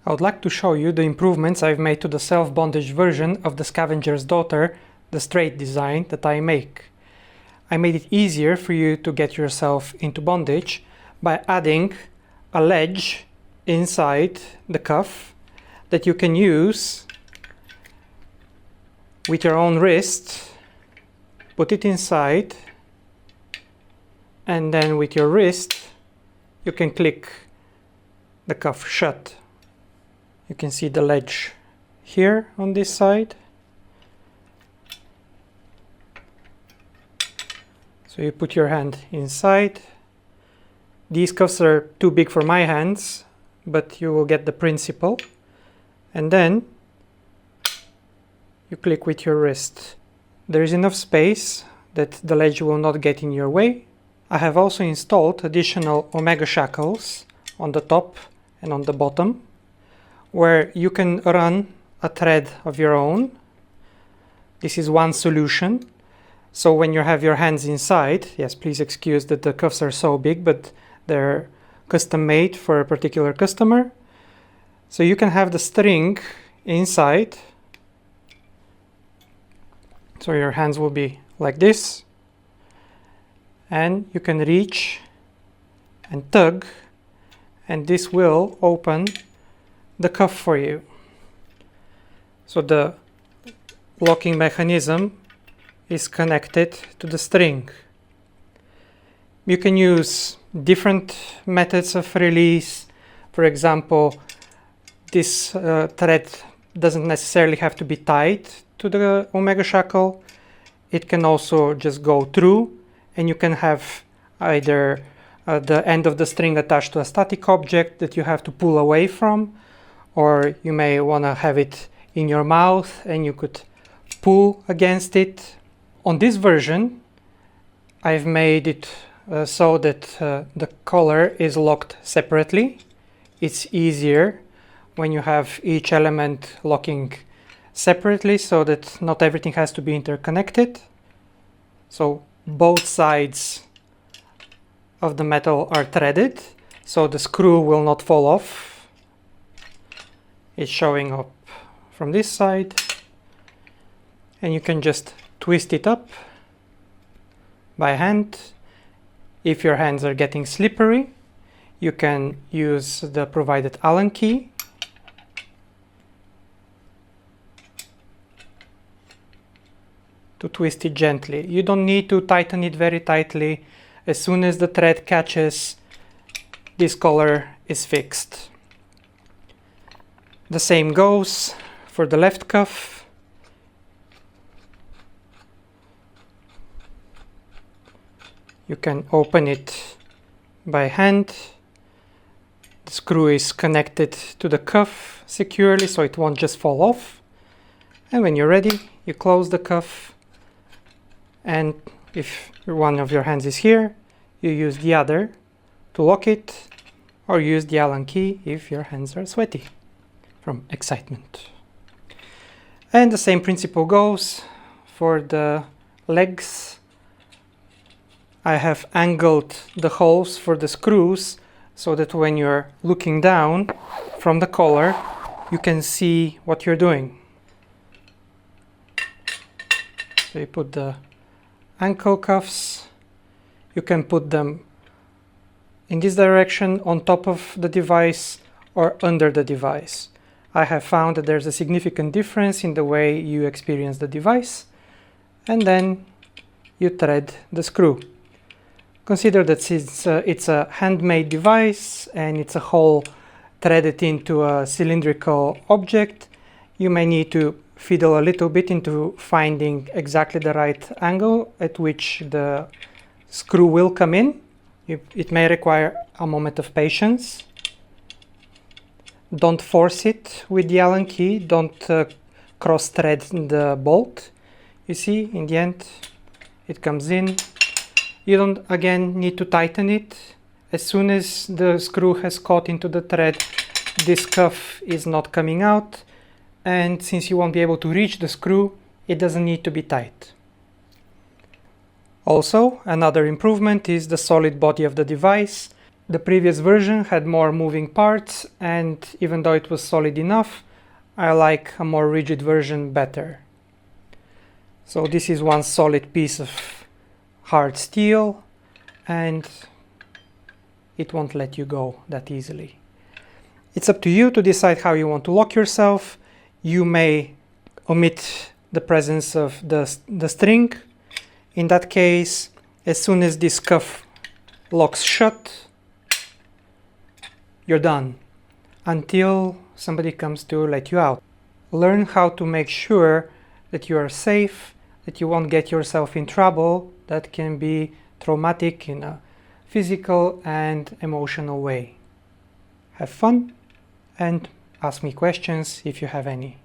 I would like to show you the improvements I've made to the self-bondage version of the Scavenger's daughter, the straight design that I make. I made it easier for you to get yourself into bondage by adding a ledge inside the cuff that you can use with your own wrist. Put it inside, and then with your wrist you can click the cuff shut. You can see the ledge here on this side. So you put your hand inside. These cuffs are too big for my hands, but you will get the principle. And then you click with your wrist. There is enough space that the ledge will not get in your way. I have also installed additional omega shackles on the top and on the bottom, where you can run a thread of your own. This is one solution. So when you have your hands inside, yes, please excuse that the cuffs are so big, but they're custom made for a particular customer. So you can have the string inside. So your hands will be like this. And you can reach and tug, and this will open the cuff for you. So the locking mechanism is connected to the string. You can use different methods of release. For example, this thread doesn't necessarily have to be tied to the omega shackle. It can also just go through, and you can have either the end of the string attached to a static object that you have to pull away from, or you may want to have it in your mouth and you could pull against it. On this version, I've made it so that the collar is locked separately. It's easier when you have each element locking separately so that not everything has to be interconnected. So both sides of the metal are threaded, so the screw will not fall off. It's showing up from this side, and you can just twist it up by hand. If your hands are getting slippery, you can use the provided Allen key. To twist it gently. You don't need to tighten it very tightly. As soon as the thread catches, this collar is fixed. The same goes for the left cuff. You can open it by hand. The screw is connected to the cuff securely, so it won't just fall off. And when you're ready, you close the cuff. And if one of your hands is here, you use the other to lock it, or use the Allen key if your hands are sweaty from excitement. And the same principle goes for the legs. I have angled the holes for the screws so that when you're looking down from the collar, you can see what you're doing. So you put the ankle cuffs. You can put them in this direction on top of the device or under the device. I have found that there's a significant difference in the way you experience the device, and then you thread the screw. Consider that since it's a handmade device and it's a hole threaded into a cylindrical object, you may need to fiddle a little bit into finding exactly the right angle at which the screw will come in. It may require a moment of patience. Don't force it with the Allen key. Don't cross thread the bolt. You see, in the end, it comes in. You don't, again, need to tighten it. As soon as the screw has caught into the thread, this cuff is not coming out. And since you won't be able to reach the screw, it doesn't need to be tight. Also, another improvement is the solid body of the device. The previous version had more moving parts, and even though it was solid enough, I like a more rigid version better. So this is one solid piece of hard steel, and it won't let you go that easily. It's up to you to decide how you want to lock yourself. You may omit the presence of the string. In that case, as soon as this cuff locks shut, you're done, until somebody comes to let you out. Learn how to make sure that you are safe, that you won't get yourself in trouble. That can be traumatic in a physical and emotional way. Have fun and ask me questions if you have any.